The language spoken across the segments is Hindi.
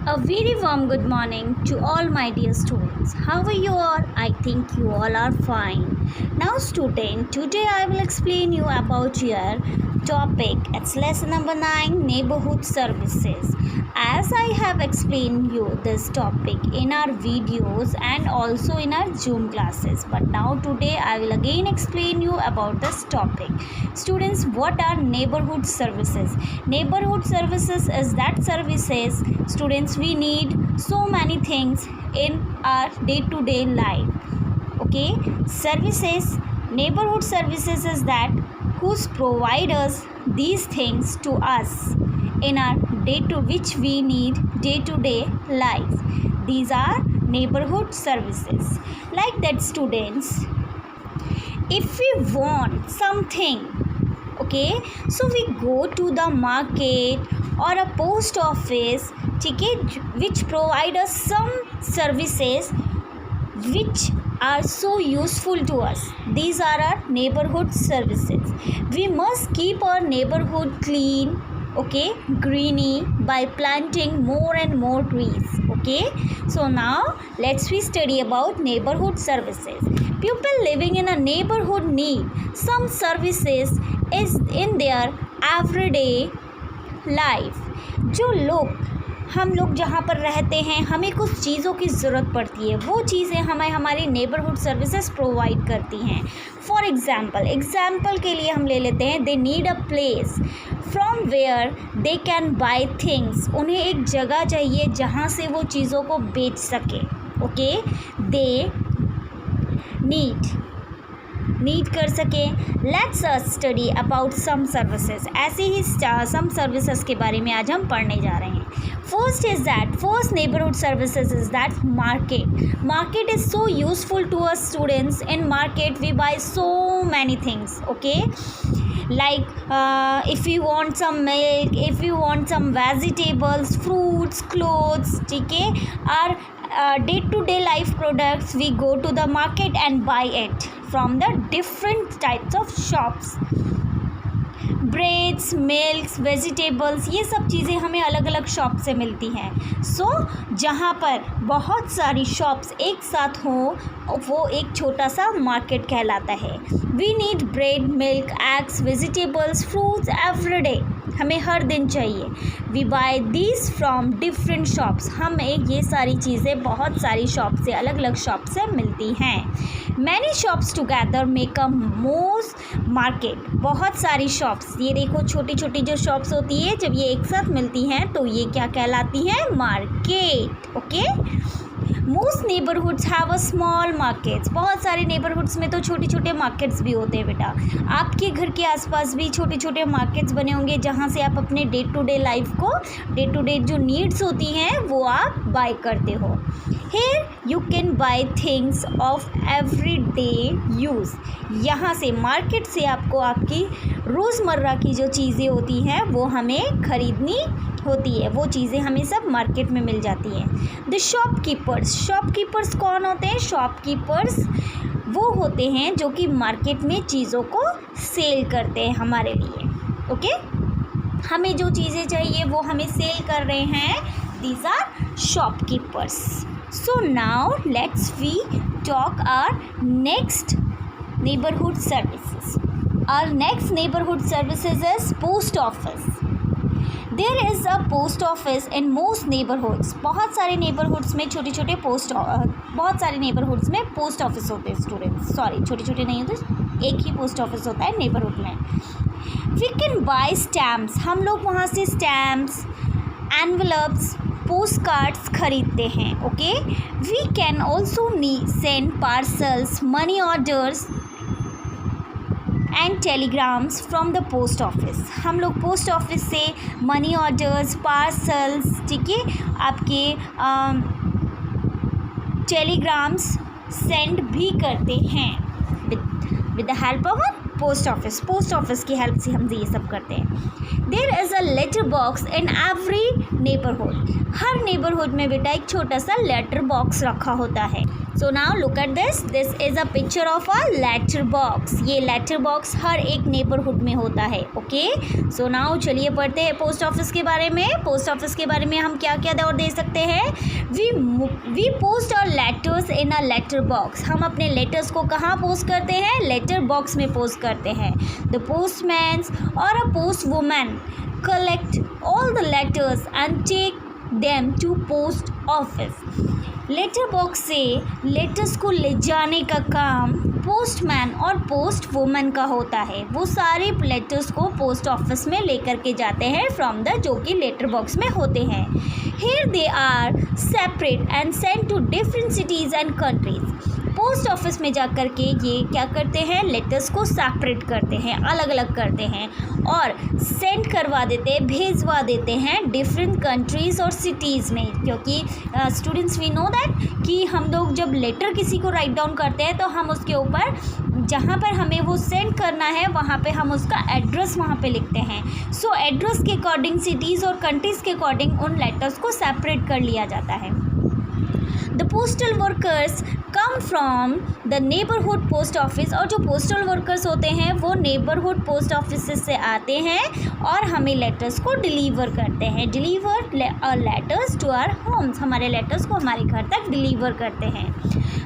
A very warm good morning to all my dear students. How are you all? I think you all are fine. Now student, today I will explain you about your topic. It's lesson number 9, neighborhood services. As I have explained you this topic in our videos and also in our Zoom classes. But now today I will again explain you about this topic. Students, what are neighborhood services? Neighborhood services is that services, students, we need so many things in our day-to-day life. Okay, services, neighborhood services is that who's provide us these things to us in our which we need day-to-day life. These are neighborhood services. Like that students, if we want something, okay, so we go to the market or a post office, which provide us some services which are so useful to us. These are our neighborhood services. We must keep our neighborhood clean, okay, greeny, by planting more and more trees. Okay, so now let's we study about neighborhood services. People living in a neighborhood need some services is in their everyday life. हम लोग जहाँ पर रहते हैं, हमें कुछ चीज़ों की ज़रूरत पड़ती है, वो चीज़ें हमें हमारी नेबरहुड सर्विसेज प्रोवाइड करती हैं. फॉर एग्ज़ाम्पल के लिए हम ले लेते हैं, they need a place from where they can buy things. उन्हें एक जगह चाहिए जहाँ से वो चीज़ों को बेच सके. ओके, दे नीड कर सके. Let's study about some services. ऐसे ही सम सर्विसेज के बारे में आज हम पढ़ने जा रहे हैं. First neighborhood services is that market is so useful to us students. In market we buy so many things, okay, like if you want some milk, if you want some vegetables, fruits, clothes, okay, our day-to-day life products, we go to the market and buy it from the different types of shops. Breads, milks, vegetables, ये सब चीज़ें हमें अलग अलग शॉप से मिलती हैं. सो जहाँ पर बहुत सारी शॉप्स एक साथ हों, वो एक छोटा सा मार्केट कहलाता है. We need bread, milk, eggs, vegetables, fruits every day. हमें हर दिन चाहिए. We buy these from different shops. हमें ये सारी चीज़ें बहुत सारी शॉप से, अलग अलग शॉप से मिलती हैं. Many shops together make a most market. बहुत सारी शॉप्स, ये देखो छोटी छोटी जो शॉप्स होती है, जब ये एक साथ मिलती हैं तो ये क्या कहलाती हैं? Market. Okay, most neighbourhoods have a small markets. बहुत सारे नेबरहुड्स में तो छोटे छोटे मार्केट्स भी होते हैं बेटा. आपके घर के आसपास भी छोटे छोटे मार्केट्स बने होंगे जहाँ से आप अपने डे टू डे लाइफ को, डे टू डे जो नीड्स होती हैं वो आप बाय करते हो. Here you can buy things of everyday use. यहाँ से मार्केट से आपको आपकी रोज़मर्रा की जो चीज़ें होती हैं वो हमें ख़रीदनी होती है. वो चीज़ें हमें सब मार्केट में मिल जाती हैं. द शॉपकीपर्स कौन होते हैं? शॉपकीपर्स वो होते हैं जो कि मार्केट में चीज़ों को सेल करते हैं हमारे लिए. ओके, हमें जो चीज़ें चाहिए वो हमें सेल कर रहे हैं. These are shopkeepers. So now let's we talk our next neighborhood services. Our next neighborhood services is post office. There is a post office in most neighborhoods. बहुत सारे neighborhoods में बहुत सारे neighborhoods में post office होते हैं students. Sorry, छोटे छोटे नहीं होते, एक ही post office होता है neighborhood में. We can buy stamps. हम लोग वहाँ से stamps, envelopes, पोस्ट कार्ड्स खरीदते हैं. Okay, we can also send parcels, money orders and telegrams from the post office. हम लोग पोस्ट ऑफिस से मनी ऑर्डर्स, पार्सल्स, ठीक है, आपके टेलीग्राम्स सेंड भी करते हैं with the help of post office की हेल्प से हम ये सब करते हैं. There is a letter box in every neighbourhood. हर नेबरहुड में बेटा एक छोटा सा लेटर बॉक्स रखा होता है. So now look at this is a picture of a letter box. ये लेटर बॉक्स हर एक नेबरहुड में होता है। ओके, सो नाउ चलिए पढ़ते हैं पोस्ट ऑफिस के बारे में। पोस्ट ऑफिस के बारे में हम क्या क्या और दे सकते हैं। We post our letters in a letter box. हम अपने लेटर्स को कहाँ पोस्ट करते हैं, लेटर बॉक्स में पोस्ट करते हैं। द पोस्टमैन और अ post woman collect all the letters and take them to post office। Letter box से लेटर्स को ले जाने का काम पोस्टमैन और पोस्ट वुमन का होता है। वो सारे लेटर्स को पोस्ट ऑफिस में लेकर के जाते हैं फ्रॉम द जो कि लेटर बॉक्स में होते हैं। Here they are separate and send to different cities and countries. Post office में जा कर के ये क्या करते हैं, लेटर्स को सेपरेट करते हैं, अलग अलग करते हैं और सेंड करवा देते हैं, भेजवा देते हैं डिफरेंट कंट्रीज़ और सिटीज़ में। क्योंकि स्टूडेंट्स वी नो दैट कि हम लोग जब लेटर किसी को राइट डाउन करते हैं तो हम उसके ऊपर जहाँ पर हमें वो सेंड करना है वहाँ पे हम उसका एड्रेस वहाँ पे लिखते हैं। सो एड्रेस के अकॉर्डिंग सिटीज़ और कंट्रीज़ के अकॉर्डिंग उन लेटर्स को सेपरेट कर लिया जाता है। The postal workers come from the neighbourhood post office. और जो पोस्टल वर्कर्स होते हैं वो नेबरहुड पोस्ट ऑफिस से आते हैं और हमें लेटर्स को डिलीवर करते हैं। Deliver letters to our homes. हमारे लेटर्स को हमारे घर तक डिलीवर करते हैं।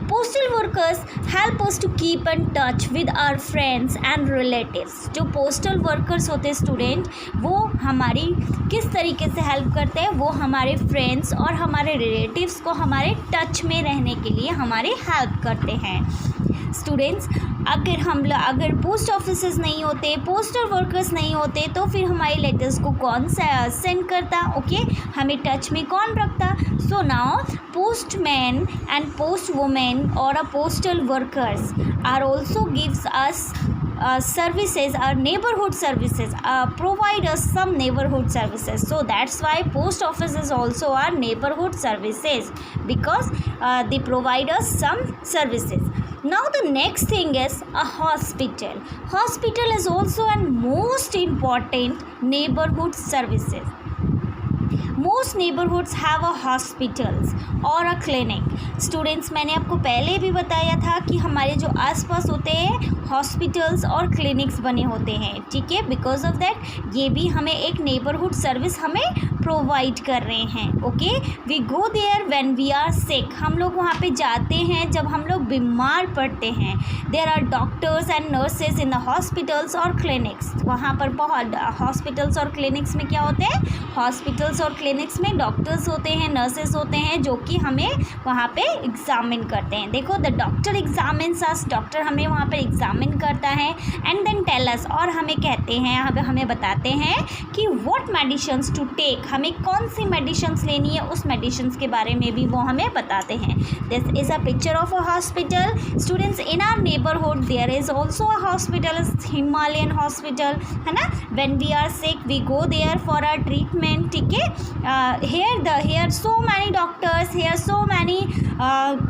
Postal workers help us to keep in touch with our friends and relatives. जो पोस्टल वर्कर्स होते हैं स्टूडेंट, वो हमारी किस तरीके से हेल्प करते हैं, वो हमारे फ्रेंड्स और हमारे रिलेटिव्स को हमारे टच में रहने के लिए हमारी हेल्प करते हैं। स्टूडेंट्स, अगर पोस्ट ऑफिसेस नहीं होते, पोस्टल वर्कर्स नहीं होते तो फिर हमारे लेटर्स को कौन सेंड करता, ओके, हमें टच में कौन रखता। So now postman and post women और uh postal workers are also gives us services, our neighborhood services, provide us some neighborhood services. So that's why post office is also our neighborhood services, because they provide us some services. Now the next thing is a hospital. Hospital is also a most important neighborhood services. Most neighborhoods have a hospitals or a clinic. Students, मैंने आपको पहले भी बताया था कि हमारे जो आसपास होते हैं हॉस्पिटल्स और क्लिनिक्स बने होते हैं, ठीक है। बिकॉज ऑफ दैट ये भी हमें एक नेबरहुड सर्विस हमें प्रोवाइड कर रहे हैं। Okay, we go there when we are sick. हम लोग वहाँ पे जाते हैं जब हम लोग बीमार पड़ते हैं। There are doctors and nurses in the hospitals और क्लिनिक्स। वहाँ पर बहुत हॉस्पिटल्स और क्लिनिक्स में क्या होते हैं, हॉस्पिटल्स और क्लिनिक्स में डॉक्टर्स होते हैं, नर्सेज होते हैं जो कि हमें वहाँ पे एग्जामिन करते हैं। देखो, the doctor examines us. Doctor हमें वहाँ पर एग्जामिन करता है एंड देन टेल अस, और हमें कहते हैं, हमें बताते हैं कि व्हाट मेडिसिन्स टू टेक, हमें कौन सी मेडिसिन्स लेनी है, उस मेडिसिन्स के बारे में भी वो हमें बताते हैं। This is a picture of a hospital. Students, in our neighbourhood there is also a hospital, Himalayan hospital, है ना। When we are sick we go there for our treatment, ठीक है। here so many doctors, here so many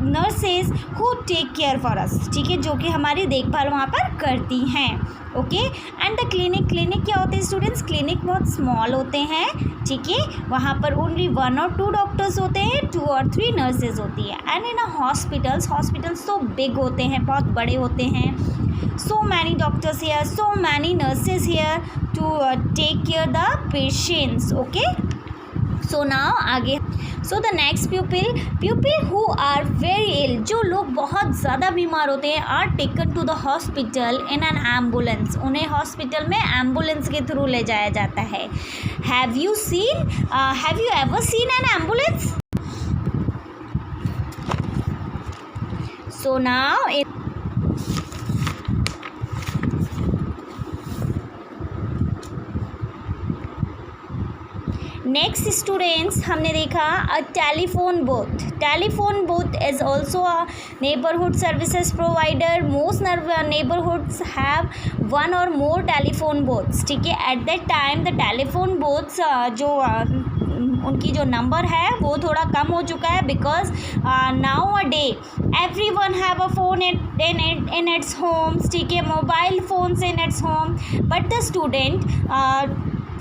nurses who take care for us, ठीक है, जो कि हमारी देखभाल वहाँ पर करती हैं। ओके, एंड द क्लिनिक क्या होते हैं स्टूडेंट्स, क्लिनिक बहुत स्मॉल होते हैं, ठीक है। वहाँ पर ओनली 1 or 2 डॉक्टर्स होते हैं, 2 or 3 नर्सेज होती है। एंड इन अ हॉस्पिटल्स तो बिग होते हैं, बहुत बड़े होते हैं। so many doctors here, so many nurses here to take care the patients, okay। so now आगे, so the next pupil who are very ill, जो लोग बहुत ज़्यादा बीमार होते हैं, are taken to the hospital in an ambulance। उन्हें हॉस्पिटल में एम्बुलेंस के थ्रू ले जाया जाता है। have you ever seen an ambulance? so now next students, हमने देखा a telephone booth is also a neighbourhood services provider. Most neighbourhoods have 1 or more telephone booths, ठीक है। At that time the telephone booths जो उनकी जो नंबर है वो थोड़ा कम हो चुका है, because now a day everyone have a phone in its homes, ठीक है, mobile phones in its home. But the student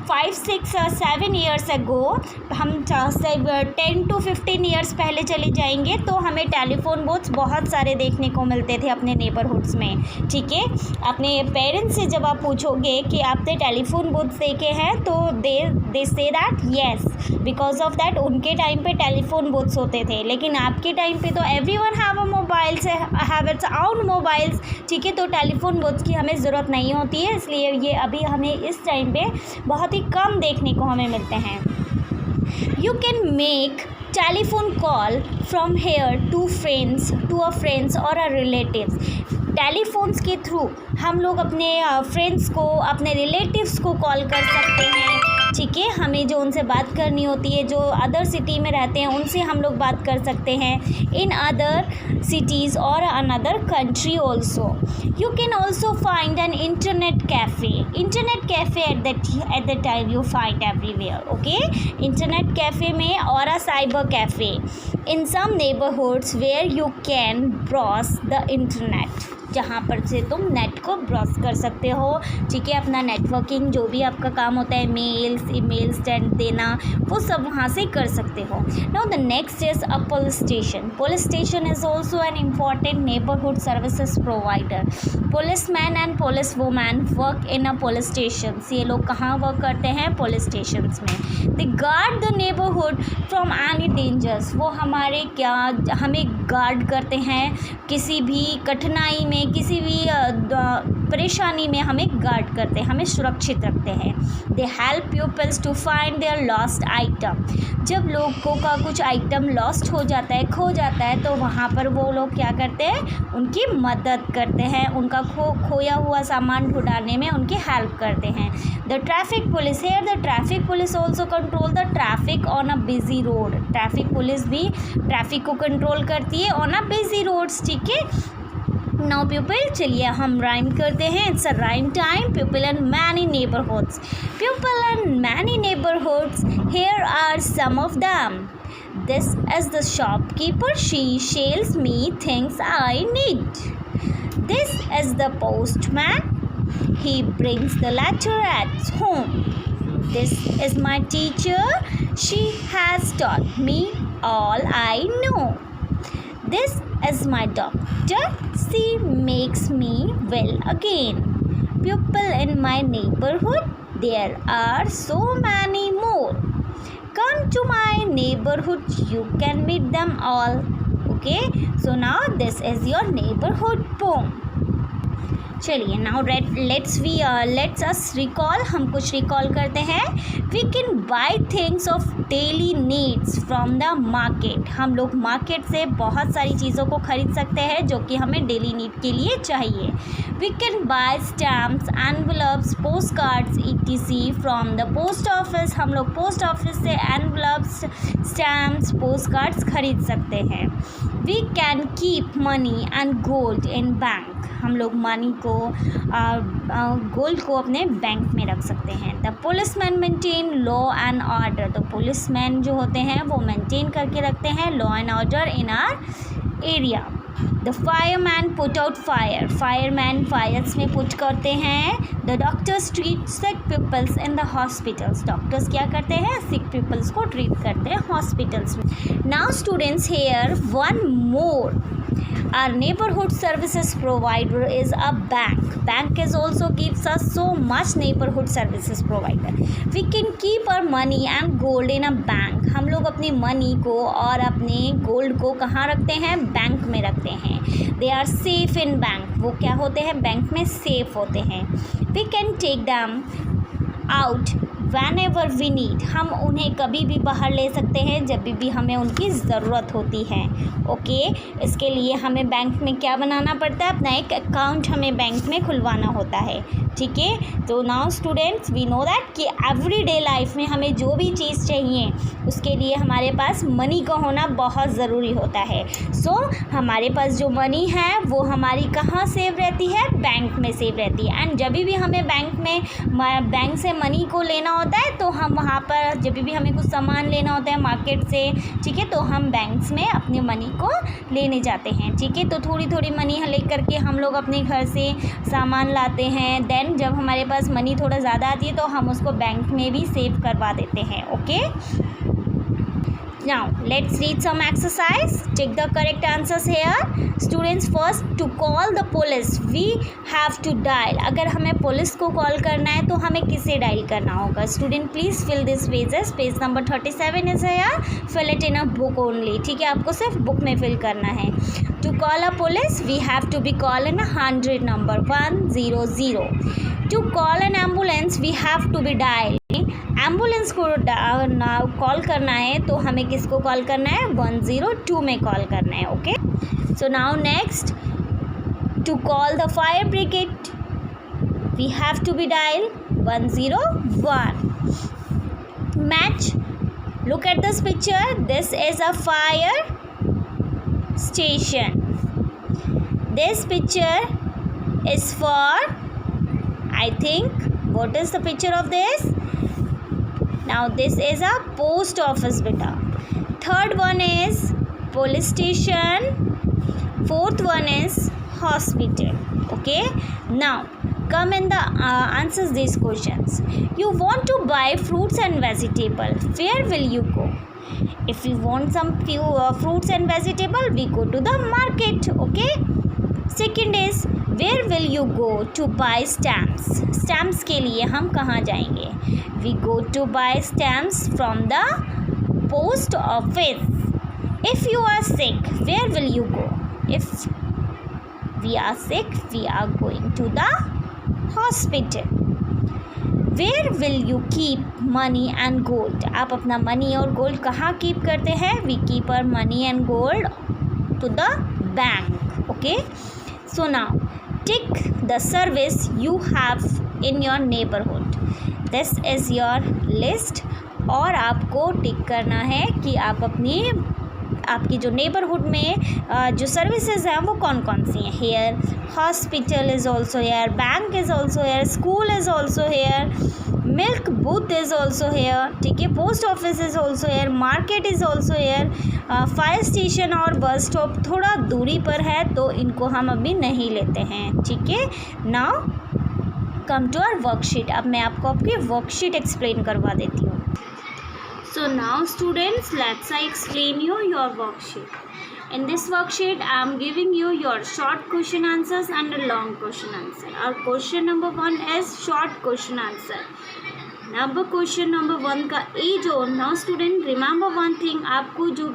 5, 6 और 7 ईयर्स अगो, हम 10 to 15 ईयर्स पहले चले जाएंगे तो हमें टेलीफोन बूथ्स बहुत सारे देखने को मिलते थे अपने नेबरहुड्स में, ठीक है। अपने पेरेंट्स से जब आप पूछोगे कि आपने टेलीफोन बूथ्स देखे हैं तो they say that yes, because of that उनके टाइम पे टेलीफोन बूथ्स होते थे। लेकिन आपके टाइम पे तो everyone have a mobiles, have its own mobiles, ठीक है। तो टेलीफोन बूथ्स की हमें ज़रूरत नहीं होती है, इसलिए ये अभी हमें इस टाइम पे बहुत ही कम देखने को हमें मिलते हैं। You can make telephone call from here to a friends और अ रिलेटिव्स। टेलीफोन्स के थ्रू हम लोग अपने फ्रेंड्स को, अपने रिलेटिव्स को कॉल कर सकते हैं, ठीक है। हमें जो उनसे बात करनी होती है, जो अदर सिटी में रहते हैं, उनसे हम लोग बात कर सकते हैं इन अदर सिटीज़ और another country also. You can also find an internet cafe at the time you find everywhere, okay. Internet cafe में और a cyber cafe in some neighbourhoods where you can browse the internet, जहाँ पर से तुम नेट को ब्राउज कर सकते हो, ठीक है। अपना नेटवर्किंग जो भी आपका काम होता है, मेल्स, ईमेल्स देना, वो सब वहाँ से कर सकते हो। Now the next is a police station. Police station is also an important neighbourhood services provider. Police man and police woman work in a police station. ये लोग कहाँ वर्क करते हैं? पुलिस स्टेशन में। They guard the neighbourhood from any dangers. वो हमें गार्ड करते हैं, किसी भी कठिनाई में, किसी भी परेशानी में हमें गार्ड करते हैं, हमें सुरक्षित रखते हैं। They help peoples to find their lost item. जब लोगों का कुछ आइटम लॉस्ट हो जाता है, खो जाता है, तो वहाँ पर वो लोग क्या करते हैं? उनकी मदद करते हैं, उनका खोया हुआ सामान ढूंढने में उनकी हेल्प करते हैं। The traffic police, here the traffic police also control the traffic on a busy road. Traffic police भी ट्रैफिक को कंट्रोल करती है ऑन अ बिजी रोड्स, ठीक है। नाउ पीपल, चलिए हम राइम करते हैं। It's a rhyme time. People in many neighbourhoods. People in many neighbourhoods, here are some of them. This is the shopkeeper, she sells me things I need. This is the postman, he brings the letter at home. This is my teacher, she has taught me all I know. This is my doctor, she makes me well again. People in my neighborhood, there are so many more. Come to my neighborhood, you can meet them all. Okay, so now this is your neighborhood poem. चलिए नाउ लेट्स अस रिकॉल, हम कुछ रिकॉल करते हैं। We can buy things of daily needs from the market. हम लोग मार्केट से बहुत सारी चीज़ों को खरीद सकते हैं जो कि हमें डेली नीड के लिए चाहिए। We can buy stamps, envelopes, post cards etc from the post office. हम लोग पोस्ट ऑफिस से एनवलप्स, स्टैम्प्स, पोस्ट कार्ड्स खरीद सकते हैं। We can keep money and gold in bank. हम लोग मनी को, गोल्ड को अपने बैंक में रख सकते हैं। The policeman maintain law and order. तो पुलिसमैन जो होते हैं वो मेंटेन करके रखते हैं law and order in our area. The fireman put out fire. Fireman fires में पुट करते हैं। The doctors treat sick peoples in the hospitals. Doctors क्या करते हैं? सिक पीपल्स को ट्रीट करते हैं हॉस्पिटल्स में। Now students, here one more. Our neighborhood services provider is a bank. Bank is also gives us so much neighborhood services provider. We can keep our money and gold in a bank. हम लोग अपनी मनी को और अपने गोल्ड को कहाँ रखते हैं? बैंक में रखते हैं। They are safe in bank. वो क्या होते हैं? बैंक में सेफ होते हैं। We can take them out whenever we need. हम उन्हें कभी भी बाहर ले सकते हैं जब भी हमें उनकी ज़रूरत होती है। ओके, इसके लिए हमें बैंक में क्या बनाना पड़ता है? अपना एक अकाउंट हमें बैंक में खुलवाना होता है, ठीक है। तो now students, we know that कि एवरीडे लाइफ में हमें जो भी चीज़ चाहिए उसके लिए हमारे पास मनी का होना बहुत ज़रूरी होता है। सो हमारे पास जो मनी है वो हमारी कहाँ सेव रहती है? बैंक में सेव रहती है। एंड जब भी हमें बैंक से मनी को लेना होता है तो हम वहाँ पर जब भी हमें कुछ सामान लेना होता है मार्केट से, ठीक है, तो हम बैंक्स में अपनी मनी को लेने जाते हैं, ठीक है। तो थोड़ी थोड़ी मनी लेकर के हम लोग अपने घर से सामान लाते हैं। देन जब हमारे पास मनी थोड़ा ज़्यादा आती है तो हम उसको बैंक में भी सेव करवा देते हैं। Okay, now let's read some exercise. Check the correct answers here. Students, first to call the police we have to dial. अगर हमें पुलिस को कॉल करना है तो हमें किसे डायल करना होगा? Student please fill this pages. Page number 37 is here. Fill it in a book only. ठीक है, आपको सिर्फ बुक में फिल करना है. To call a police we have to be call in a 100 number 100. To call an ambulance we have to be dial. Ambulance को कॉल करना है तो हमें किसको कॉल करना है? 102 में कॉल करना है. Okay, so now next, to call the fire brigade we have to be dial 101. Match, look at this picture. This is a fire station. This picture is for, I think, what is the picture of this? Now this is a post office beta. Third one is police station. Fourth one is hospital. Okay, now come in the answers these questions. You want to buy fruits and vegetable, where will you go? If you want some few fruits and vegetable, we go to the market. Okay, second is where will you go to buy stamps? Stamps के लिए हम कहाँ जाएंगे? We go to buy stamps from the post office. If you are sick, where will you go? If we are sick, we are going to the hospital. Where will you keep money and gold? आप अपना मनी और गोल्ड कहाँ कीप करते हैं? We keep our money and gold to the bank. Okay, so now tick the service you have in your neighborhood. This is your list. और आपको टिक करना है कि आप आपकी जो नेबरहुड में जो सर्विसेज हैं वो कौन कौन सी हैं. Here hospital is also here, bank is also here, school is also here, milk booth is also here, ठीक है, post office is also here, market is also here, fire station और बस स्टॉप थोड़ा दूरी पर है तो इनको हम अभी नहीं लेते हैं. ठीक है, now come to our worksheet. अब मैं आपको आपकी वर्कशीट एक्सप्लेन करवा देती हूँ. So now students, let's I explain you your worksheet. In this worksheet, I am giving you your short question answers and a long question answer. Our question number 1 is short question answer. Question number 1 का A जो. Now student, remember one thing. आपको जो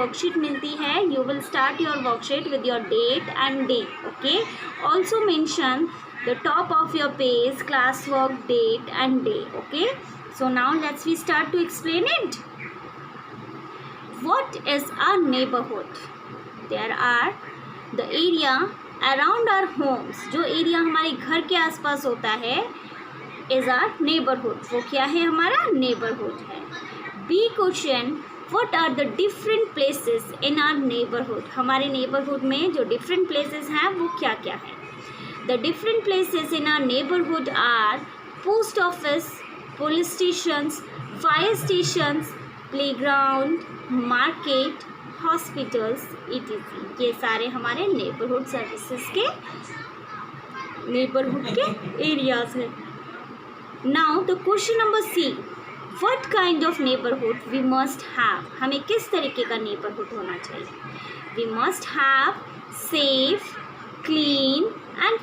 वर्कशीट मिलती है, you will start your worksheet with your date and day. Okay. Also mention the top of your page, classwork, date and day. Okay. So now let's we start to explain it. What is a neighborhood? There are the area around our homes. जो एरिया हमारे घर के आसपास होता है is our neighborhood. वो क्या है? हमारा neighborhood है. B question, what are the different places in our neighborhood? हमारे neighborhood में जो different places हैं वो क्या क्या है? The different places in our neighborhood are post office, police stations, fire stations, playground, market, hospitals, etc. ये सारे हमारे नेबरहुड सर्विसेज के नेबरहुड के एरियाज हैं. Now the question number C, what kind of neighbourhood we must have? हमें किस तरीके का नेबरहुड होना चाहिए? We must have safe, clean and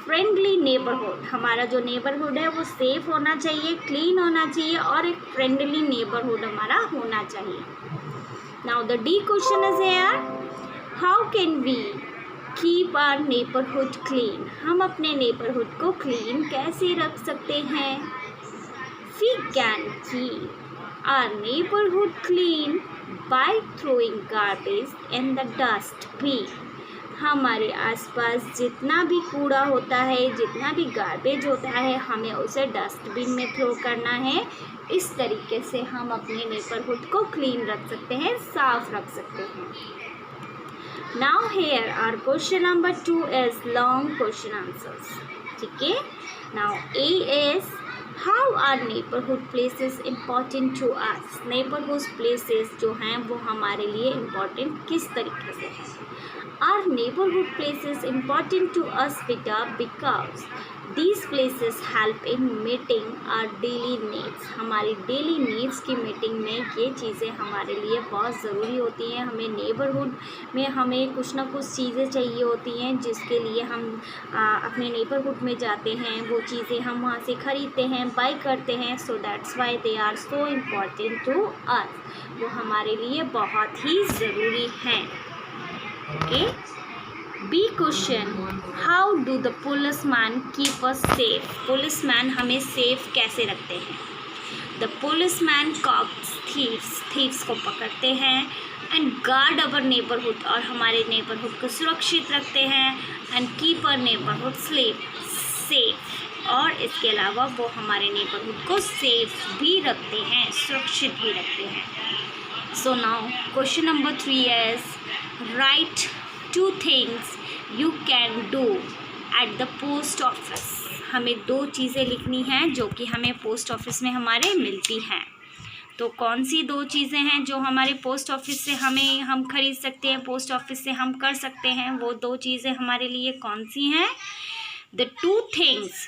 friendly neighbourhood. हमारा जो नेबरहुड है वो सेफ होना चाहिए, क्लीन होना चाहिए और एक फ्रेंडली नेबरहुड हमारा होना चाहिए. Now the D question is here, how can we keep our neighbourhood clean? हम अपने नेबरहुड को क्लीन कैसे रख सकते हैं? We can keep our neighbourhood clean by throwing garbage in the dustbin. हमारे आसपास जितना भी कूड़ा होता है, जितना भी गार्बेज होता है, हमें उसे डस्टबिन में थ्रो करना है. इस तरीके से हम अपने नेबरहुड को क्लीन रख सकते हैं, साफ रख सकते हैं. Now here our question number 2 is long question answers. ठीक है, now A is how are neighbourhood places important to us? Neighbourhood places जो हैं वो हमारे लिए इम्पॉर्टेंट किस तरीके से हैं? Are neighbourhood places important to us बेटा because these places help in meeting our daily needs. हमारी डेली नीड्स की मीटिंग में ये चीज़ें हमारे लिए बहुत ज़रूरी होती हैं. हमें नेबरहुड में हमें कुछ ना कुछ चीज़ें चाहिए होती हैं जिसके लिए हम अपने नेबरहुड में जाते हैं. वो चीज़ें हम वहाँ से ख़रीदते हैं, बाई करते हैं. So that's why they are so important to us. वो हमारे लिए बहुत ही ज़रूरी हैं. Okay. B question, how do the policeman keep us safe? Policeman हमें सेफ कैसे रखते हैं? द पुलिसमैन कॉप्स थीव्स को पकड़ते हैं एंड गार्ड अवर नेबरहुड, और हमारे नेबरहुड को सुरक्षित रखते हैं. And keep our neighbourhood safe, और इसके अलावा वो हमारे नेबरहुड को सेफ भी रखते हैं, सुरक्षित भी रखते हैं. So now question number 3 is right 2 things you can do at the post office. हमें 2 चीज़ें लिखनी हैं जो कि हमें पोस्ट ऑफिस में हमारे मिलती हैं. तो कौन सी 2 चीज़ें हैं जो हमारे पोस्ट ऑफिस से हम खरीद सकते हैं, पोस्ट ऑफिस से हम कर सकते हैं? वो 2 चीज़ें हमारे लिए कौन सी हैं? The 2 things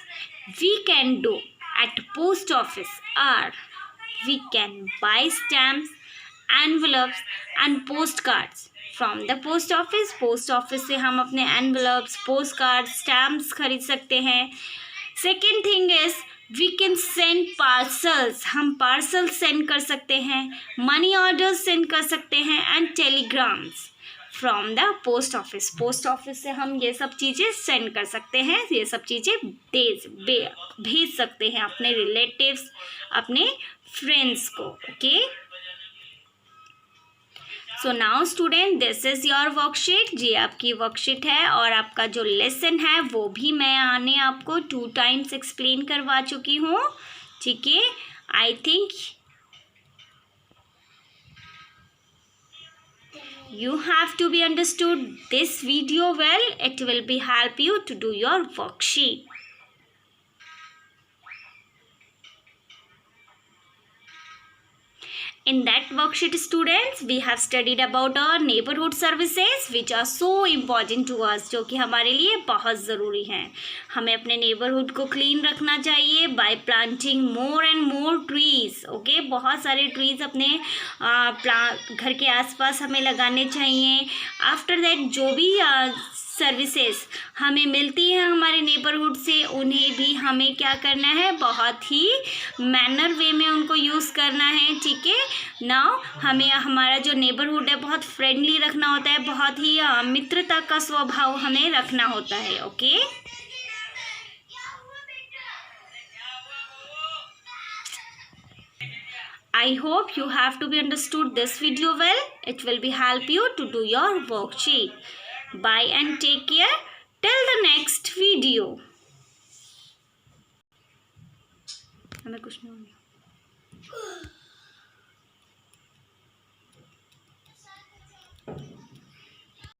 we can do at post office are we can buy stamps, envelopes and postcards from the post office. Post office से हम अपने एनवलप्स, पोस्ट कार्ड, स्टैम्प्स खरीद सकते हैं. Second thing is we can send parcels. हम पार्सल सेंड कर सकते हैं, मनी ऑर्डर्स सेंड कर सकते हैं and telegrams from the post office. Post office से हम ये सब चीज़ें सेंड कर सकते हैं, ये सब चीज़ें भेज सकते हैं अपने रिलेटिव्स, अपने फ्रेंड्स को. Okay. So now student this is your worksheet. जी आपकी वर्कशीट है, और आपका जो लेसन है वो भी मैंने आपको 2 times एक्सप्लेन करवा चुकी हूँ. ठीक है. I think you have to be understood this video well. It will be help you to do your worksheet. In that worksheet students, we have studied about our neighborhood services which are so important to us, जो कि हमारे लिए बहुत ज़रूरी हैं. हमें अपने neighborhood को clean रखना चाहिए by planting more and more trees. Okay. बहुत सारे trees अपने घर के आसपास हमें लगाने चाहिए. आफ्टर दैट जो भी सर्विसेज हमें मिलती हैं हमारे नेबरहुड से, उन्हें भी हमें क्या करना है, बहुत ही मैनर वे में उनको यूज़ करना है. ठीक है. नाउ हमें हमारा जो नेबरहुड है बहुत फ्रेंडली रखना होता है, बहुत ही मित्रता का स्वभाव हमें रखना होता है. Okay. I hope you have to be understood this video well. It will be help you to do your worksheet. Bye and take care till the next video. हमें कुछ नहीं होगा.